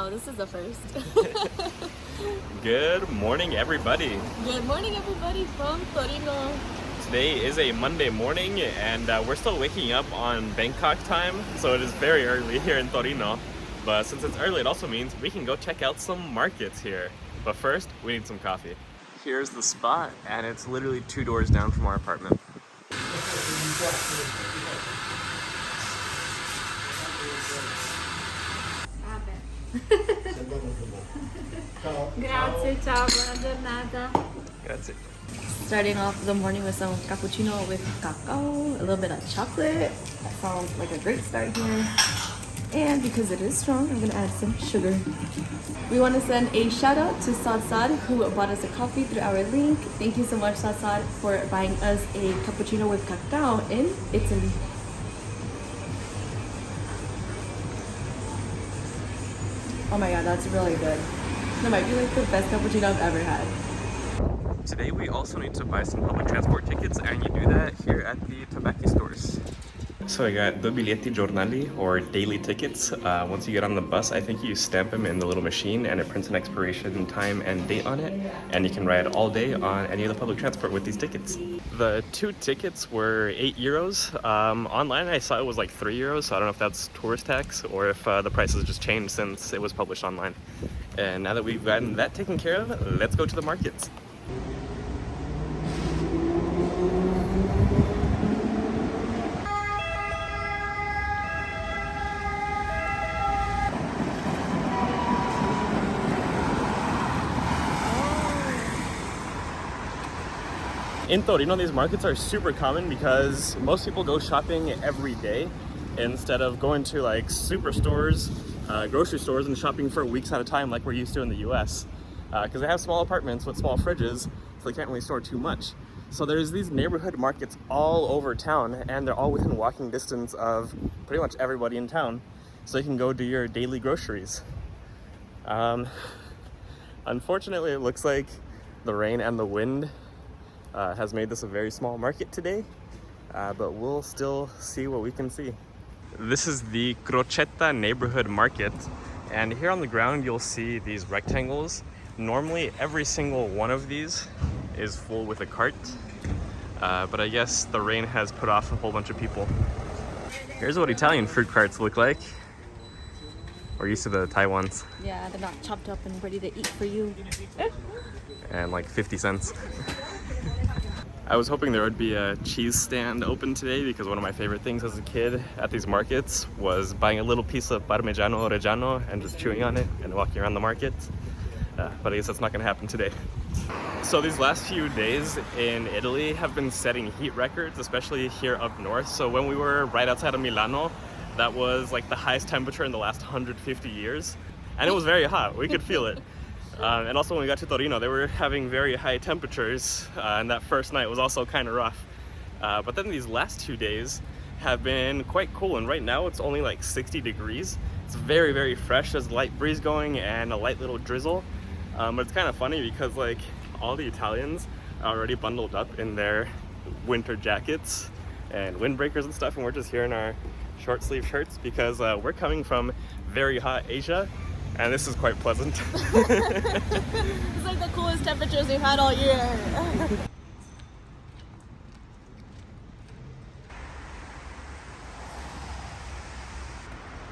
No, this is the first. Good morning, everybody. Good morning, everybody from Torino. Today is a Monday morning, and we're still waking up on Bangkok time, so it is very early here in Torino. But since it's early, it also means we can go check out some markets here. But first, we need some coffee. Here's the spot, and it's literally 2 doors down from our apartment. Grazie, ciao, buona giornata. Grazie. Starting off the morning with some cappuccino with cacao, a little bit of chocolate. That sounds like a great start here. And because it is strong, I'm gonna add some sugar. We want to send a shout out to Sad, who bought us a coffee through our link. Thank you so much, Sad, for buying us a cappuccino with cacao in Italy. Oh my god, that's really good. That might be like the best cappuccino I've ever had. Today we also need to buy some public transport tickets, and you do that here at the tobacco stores. So I got 2 biglietti giornali, or daily tickets. Once you get on the bus, I think you stamp them in the little machine and it prints an expiration time and date on it, and you can ride all day on any of the public transport with these tickets. The 2 tickets were €8. Online I saw it was like €3, so I don't know if that's tourist tax or if the prices just changed since it was published online. And now that we've gotten that taken care of, let's go to the markets. In Torino, these markets are super common because most people go shopping every day instead of going to like superstores, grocery stores, and shopping for weeks at a time like we're used to in the US. Because they have small apartments with small fridges, so they can't really store too much. So there's these neighborhood markets all over town, and they're all within walking distance of pretty much everybody in town, so you can go do your daily groceries. Unfortunately, it looks like the rain and the wind has made this a very small market today, but we'll still see what we can see. This is the Crocetta neighborhood market, and here on the ground you'll see these rectangles. Normally every single one of these is full with a cart, but I guess the rain has put off a whole bunch of people. Here's what Italian fruit carts look like. We're used to the Thai ones. Yeah, they're not chopped up and ready to eat for you. And like 50 cents. I was hoping there would be a cheese stand open today because one of my favorite things as a kid at these markets was buying a little piece of Parmigiano Reggiano and just chewing on it and walking around the market. But I guess that's not going to happen today. So these last few days in Italy have been setting heat records, especially here up north. So when we were right outside of Milano, that was like the highest temperature in the last 150 years. And it was very hot. We could feel it. And also when we got to Torino, they were having very high temperatures, and that first night was also kind of rough. But then these last 2 days have been quite cool, and right now it's only like 60 degrees. It's very, very fresh. There's a light breeze going and a light little drizzle. But it's kind of funny because like all the Italians are already bundled up in their winter jackets and windbreakers and stuff, and we're just here in our short sleeve shirts because we're coming from very hot Asia. And this is quite pleasant. It's like the coolest temperatures we've had all year.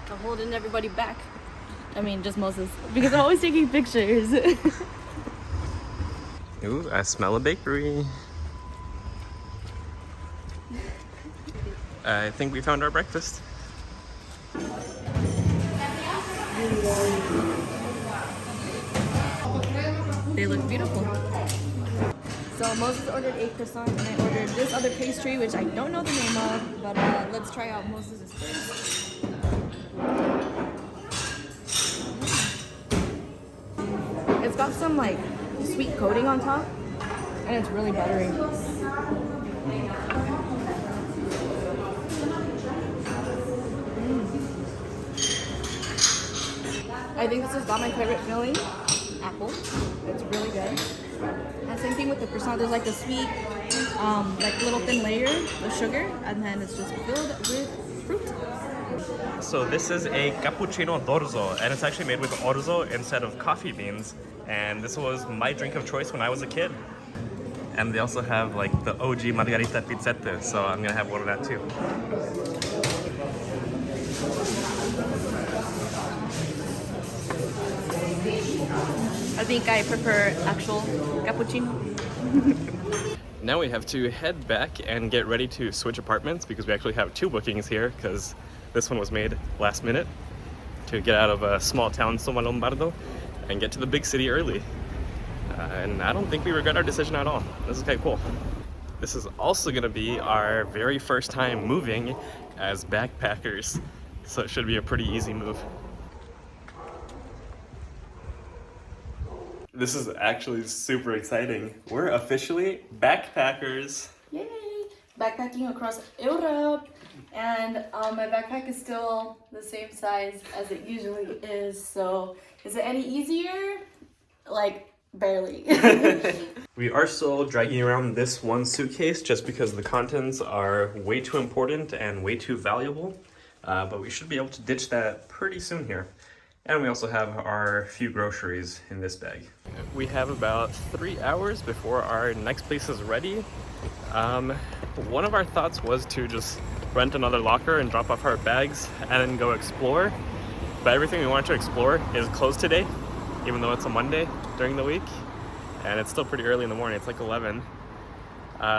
I'm holding everybody back. I mean, just Moses. Because I'm always taking pictures. Ooh, I smell a bakery. I think we found our breakfast. They look beautiful. So Moses ordered a croissant and I ordered this other pastry, which I don't know the name of, but let's try out Moses' first. It's got some like sweet coating on top, and it's really buttery. I think this has got my favorite filling, apple. It's really good. And same thing with the croissant. There's like a sweet, like little thin layer of sugar, and then it's just filled with fruit. So this is a cappuccino d'orzo, and it's actually made with orzo instead of coffee beans. And this was my drink of choice when I was a kid. And they also have like the OG margarita pizzette, so I'm gonna have one of that too. I think I prefer actual cappuccino. Now we have to head back and get ready to switch apartments because we actually have 2 bookings here because this one was made last minute to get out of a small town, Sommalombardo, and get to the big city early. And I don't think we regret our decision at all. This is quite cool. This is also gonna be our very first time moving as backpackers, so it should be a pretty easy move. This is actually super exciting. We're officially backpackers. Yay! Backpacking across Europe, and my backpack is still the same size as it usually is. So, is it any easier? Like, barely. We are still dragging around this one suitcase just because the contents are way too important and way too valuable. But we should be able to ditch that pretty soon here. And we also have our few groceries in this bag. We have about 3 hours before our next place is ready. One of our thoughts was to just rent another locker and drop off our bags and then go explore. But everything we wanted to explore is closed today, even though it's a Monday during the week. And it's still pretty early in the morning, it's like 11.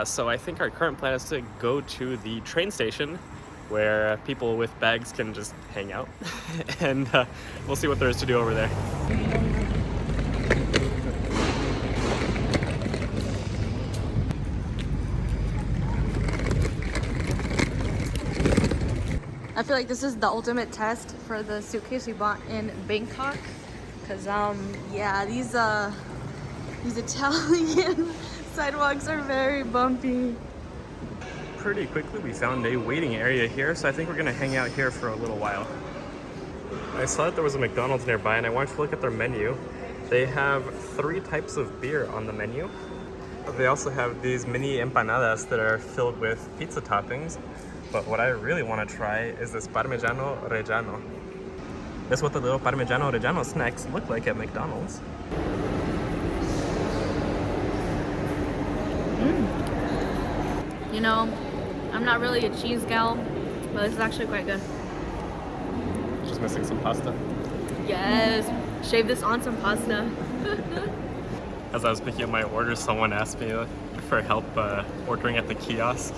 So I think our current plan is to go to the train station where people with bags can just hang out and we'll see what there is to do over there. I feel like this is the ultimate test for the suitcase we bought in Bangkok, because yeah, these Italian sidewalks are very bumpy. Pretty quickly we found a waiting area here, so I think we're gonna hang out here for a little while. I saw that there was a McDonald's nearby and I wanted to look at their menu. They have 3 types of beer on the menu. They also have these mini empanadas that are filled with pizza toppings. But what I really want to try is this Parmigiano Reggiano. This is what the little Parmigiano Reggiano snacks look like at McDonald's. You know, I'm not really a cheese gal, but this is actually quite good. Just missing some pasta. Yes, shave this on some pasta. As I was picking up my order, someone asked me for help ordering at the kiosk.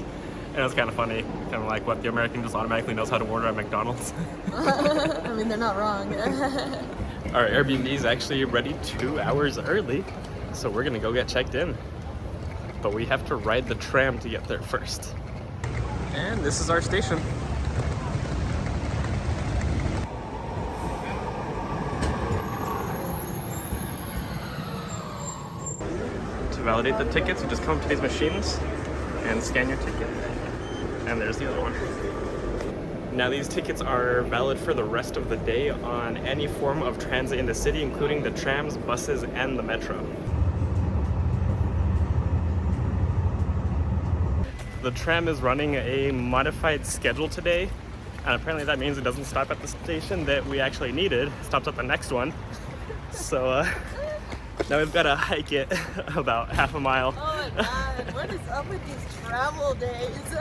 And it was kind of funny, kind of like what the American just automatically knows how to order at McDonald's. I mean, they're not wrong. Our Airbnb is actually ready 2 hours early, so we're gonna go get checked in. But we have to ride the tram to get there first. And this is our station. To validate the tickets, you just come up to these machines and scan your ticket. And there's the other one. Now these tickets are valid for the rest of the day on any form of transit in the city, including the trams, buses, and the metro. The tram is running a modified schedule today, and apparently that means it doesn't stop at the station that we actually needed. It stops at the next one. So now we've got to hike it about half a mile. Oh my god, what is up with these travel days?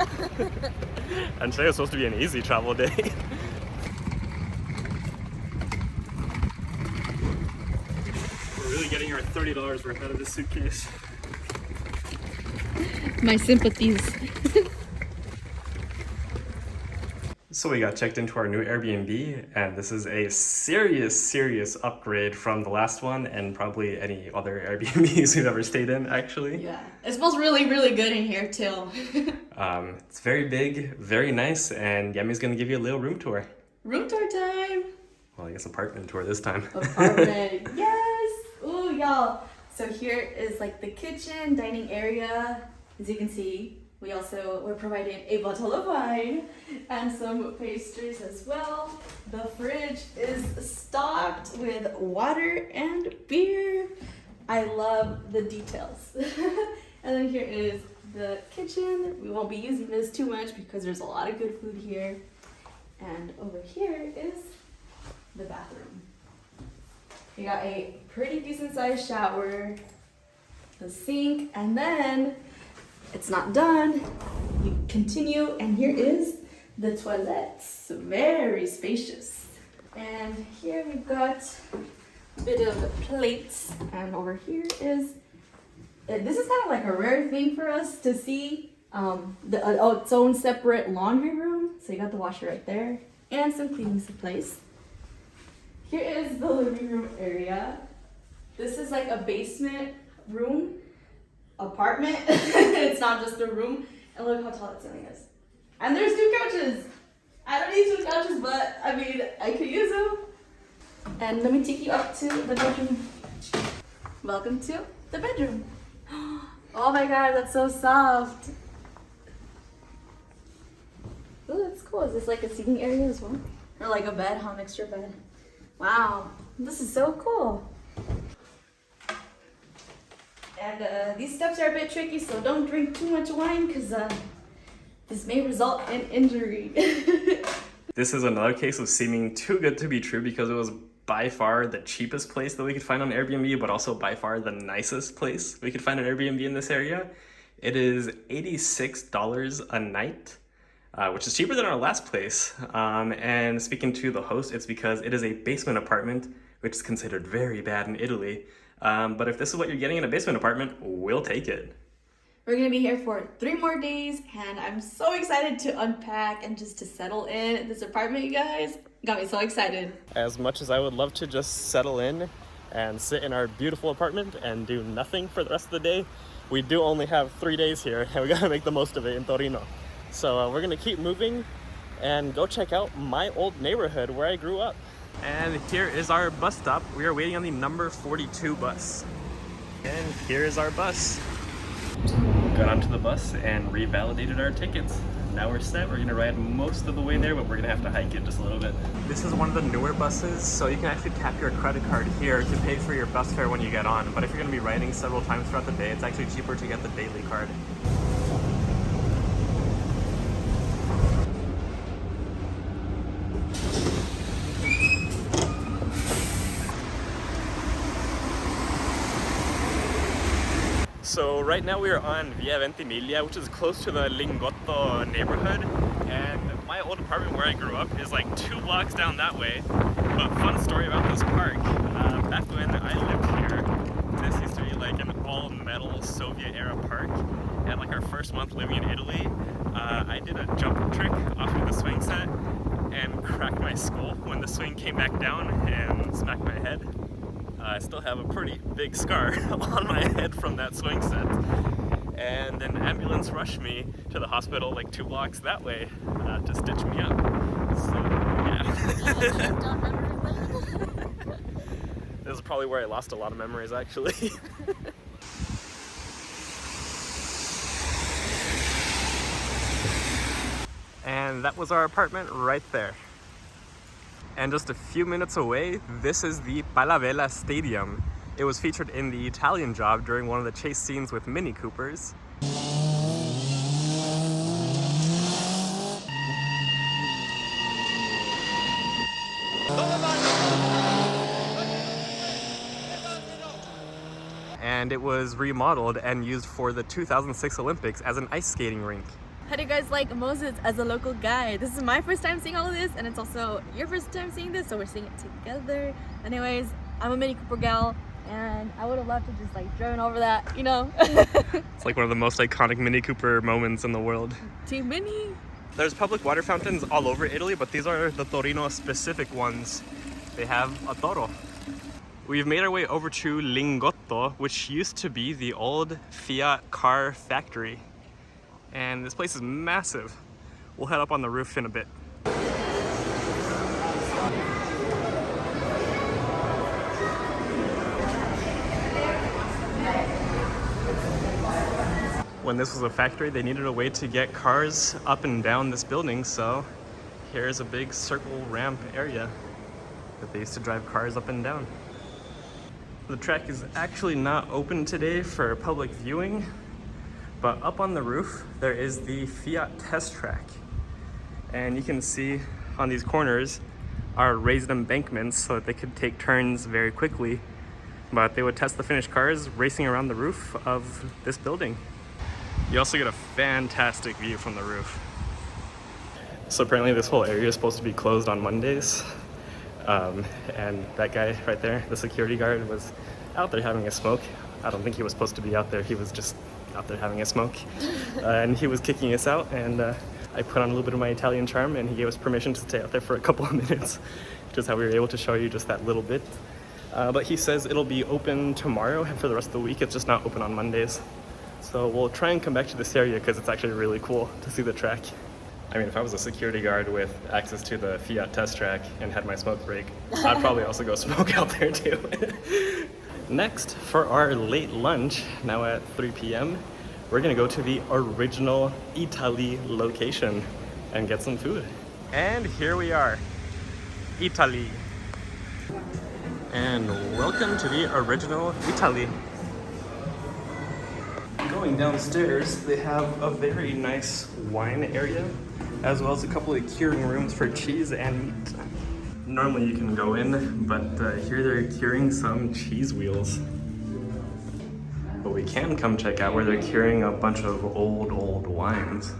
And today was supposed to be an easy travel day. We're really getting our $30 worth out of this suitcase. My sympathies. So we got checked into our new Airbnb, and this is a serious upgrade from the last one and probably any other Airbnbs we've ever stayed in, actually. Yeah, it smells really good in here too. It's very big, very nice, and Yami's gonna give you a little room tour. Room tour time. Well, I guess apartment tour this time. Apartment, yes. Ooh, y'all. So here is like the kitchen, dining area. As you can see, we're providing a bottle of wine and some pastries as well. The fridge is stocked with water and beer. I love the details. And then here is the kitchen. We won't be using this too much because there's a lot of good food here. And over here is the bathroom. You got a pretty decent sized shower, the sink, and then it's not done. You continue, and here is the toilets. Very spacious. And here we've got a bit of plates, and over here is, this is kind of like a rare thing for us to see, its own separate laundry room. So you got the washer right there, and some cleaning supplies. Here is the living room area. This is like a basement room, apartment. It's not just a room. And look how tall that ceiling is. And there's 2 couches. I don't need 2 couches, but I mean, I could use them. And let me take you up to the bedroom. Welcome to the bedroom. Oh my god, that's so soft. Oh, that's cool. Is this like a seating area as well? Or like a bed, an extra bed? Wow, this is so cool. And these steps are a bit tricky, so don't drink too much wine because this may result in injury. This is another case of seeming too good to be true because it was by far the cheapest place that we could find on Airbnb, but also by far the nicest place we could find an Airbnb in this area. It is $86 a night. Which is cheaper than our last place. And speaking to the host, it's because it is a basement apartment, which is considered very bad in Italy. But if this is what you're getting in a basement apartment, we'll take it. We're gonna be here for 3 more days, and I'm so excited to unpack and just to settle in this apartment, you guys. Got me so excited. As much as I would love to just settle in and sit in our beautiful apartment and do nothing for the rest of the day, we do only have 3 days here, and we gotta make the most of it in Torino. So we're gonna keep moving and go check out my old neighborhood where I grew up. And here is our bus stop. We are waiting on the number 42 bus. And here is our bus. Got onto the bus and revalidated our tickets. Now we're set. We're gonna ride most of the way there, but we're gonna have to hike it just a little bit. This is one of the newer buses, so you can actually tap your credit card here to pay for your bus fare when you get on. But if you're gonna be riding several times throughout the day, it's actually cheaper to get the daily card. So right now we are on Via Ventimiglia, which is close to the Lingotto neighborhood, and my old apartment where I grew up is like 2 blocks down that way. But fun story about this park, back when I lived here, this used to be like an all-metal Soviet era park, and like our first month living in Italy, I did a jump trick off of the swing set and cracked my skull when the swing came back down and smacked my head. I still have a pretty big scar on my head from that swing set. And an ambulance rushed me to the hospital like 2 blocks that way to stitch me up. So, yeah. This is probably where I lost a lot of memories, actually. And that was our apartment right there. And just a few minutes away, this is the Palavela Stadium. It was featured in the Italian Job during one of the chase scenes with Mini Coopers. And it was remodeled and used for the 2006 Olympics as an ice skating rink. How do you guys like Moses as a local guide? This is my first time seeing all of this, and it's also your first time seeing this, so we're seeing it together. Anyways, I'm a Mini Cooper gal, and I would have loved to just like driven over that, you know? It's like one of the most iconic Mini Cooper moments in the world. Team Mini! There's public water fountains all over Italy, but these are the Torino specific ones. They have a toro. We've made our way over to Lingotto, which used to be the old Fiat car factory. And this place is massive. We'll head up on the roof in a bit. When this was a factory, they needed a way to get cars up and down this building, so here's a big circle ramp area that they used to drive cars up and down. The track is actually not open today for public viewing, but up on the roof there is the Fiat test track, and you can see on these corners are raised embankments so that they could take turns very quickly. But they would test the finished cars racing around the roof of this building. You also get a fantastic view from the roof. So apparently this whole area is supposed to be closed on Mondays. And that guy right there, the security guard, was out there having a smoke. I don't think he was supposed to be out there. He was just out there having a smoke. And he was kicking us out, and I put on a little bit of my Italian charm, and he gave us permission to stay out there for a couple of minutes, which is how we were able to show you just that little bit. But he says it'll be open tomorrow, and for the rest of the week it's just not open on Mondays. So we'll try and come back to this area because it's actually really cool to see the track. I mean, if I was a security guard with access to the Fiat test track and had my smoke break, I'd probably also go smoke out there too. Next, for our late lunch, now at 3 p.m., we're gonna go to the original Italy location and get some food. And here we are, Italy. And welcome to the original Italy. Going downstairs, they have a very nice wine area, as well as a couple of curing rooms for cheese and meat. Normally you can go in, but here they're curing some cheese wheels. But we can come check out where they're curing a bunch of old wines.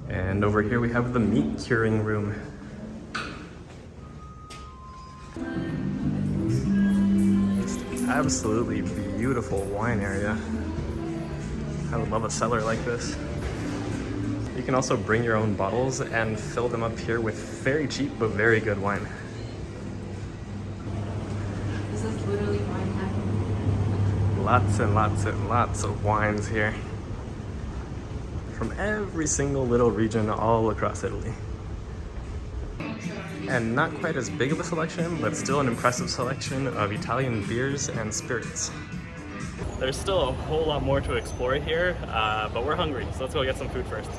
And over here we have the meat curing room. Absolutely beautiful wine area. I would love a cellar like this. You can also bring your own bottles and fill them up here with very cheap but very good wine. This is literally wine hacking. Lots and lots and lots of wines here. From every single little region all across Italy. And not quite as big of a selection, but still an impressive selection of Italian beers and spirits. There's still a whole lot more to explore here, but we're hungry, so let's go get some food first.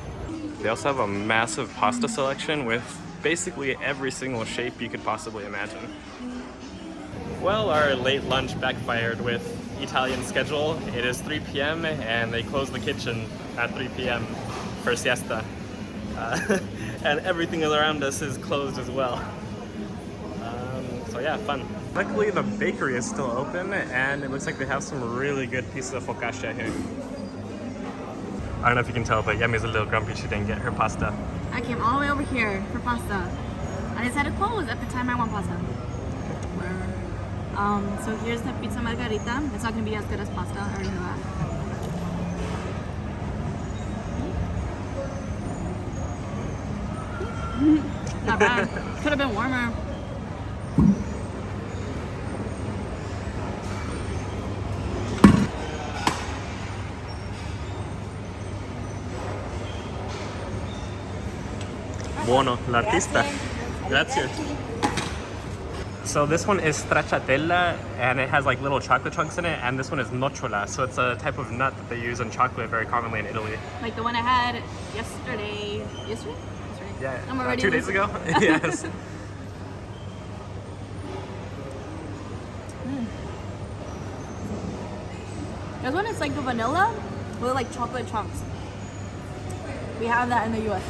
They also have a massive pasta selection with basically every single shape you could possibly imagine. Well, our late lunch backfired with Italian schedule. It is 3 p.m. and they close the kitchen at 3 p.m. for siesta. And everything around us is closed as well. So yeah, fun. Luckily the bakery is still open and it looks like they have some really good pieces of focaccia here. I don't know if you can tell, but Yami's a little grumpy she didn't get her pasta. I came all the way over here for pasta. I decided to close at the time I want pasta. So here's the pizza margarita. It's not going to be as good as pasta, I already know that. Not bad. Could have been warmer. Buono, l'artista. Grazie. So this one is stracciatella and it has like little chocolate chunks in it, and this one is nocciola, so it's a type of nut that they use in chocolate very commonly in Italy. Like the one I had yesterday. Yesterday? Yeah, I'm already 2 days ago? Yes. This one is like the vanilla with like chocolate chunks. We have that in the US.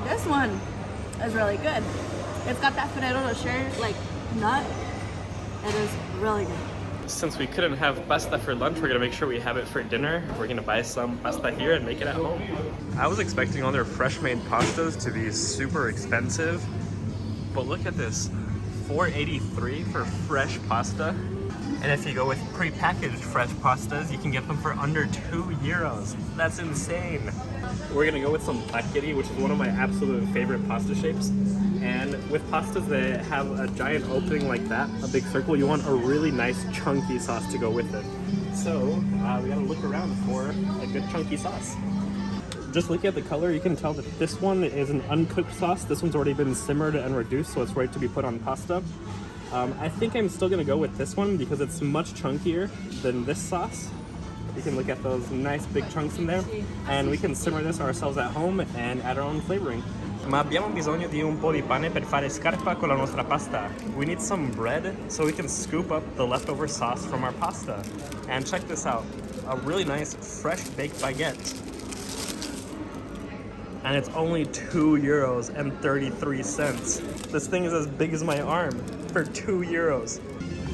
This one is really good. It's got that Ferrero Rocher like nut. It is really good. Since we couldn't have pasta for lunch, we're gonna make sure we have it for dinner. We're gonna buy some pasta here and make it at home. I was expecting all their fresh made pastas to be super expensive, but look at this, $4.83 for fresh pasta. And if you go with pre-packaged fresh pastas, you can get them for under €2. That's insane. We're gonna go with some spaghetti, which is one of my absolute favorite pasta shapes. And with pastas that have a giant opening like that, a big circle, you want a really nice chunky sauce to go with it. So we gotta look around for a good chunky sauce. Just looking at the color, you can tell that this one is an uncooked sauce. This one's already been simmered and reduced, so it's ready to be put on pasta. I think I'm still gonna go with this one because it's much chunkier than this sauce. You can look at those nice big chunks in there, and we can simmer this ourselves at home and add our own flavoring. Ma abbiamo bisogno di un po' di pane per fare scarpa con la nostra pasta. We need some bread so we can scoop up the leftover sauce from our pasta. And check this out, a really nice fresh baked baguette. And it's only €2.33. This thing is as big as my arm for €2.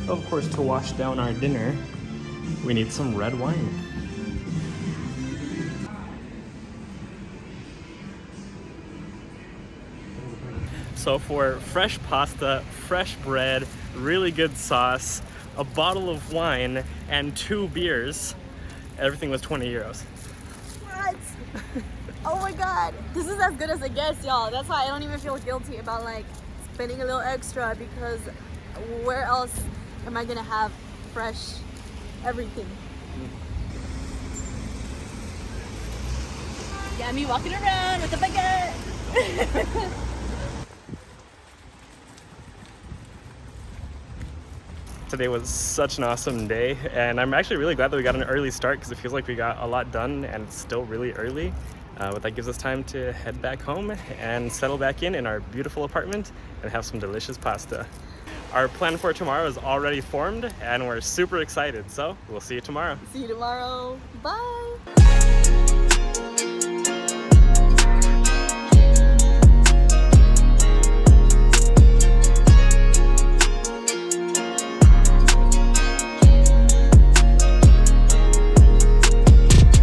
Of course, to wash down our dinner, we need some red wine. So for fresh pasta, fresh bread, really good sauce, a bottle of wine, and 2 beers, everything was €20. What? Oh my god. This is as good as it gets, y'all. That's why I don't even feel guilty about like spending a little extra, because where else am I gonna have fresh everything? Yami walking around with a baguette. Today was such an awesome day, and I'm actually really glad that we got an early start because it feels like we got a lot done and it's still really early. But that gives us time to head back home and settle back in our beautiful apartment and have some delicious pasta. Our plan for tomorrow is already formed and we're super excited, so we'll see you tomorrow. See you tomorrow. Bye.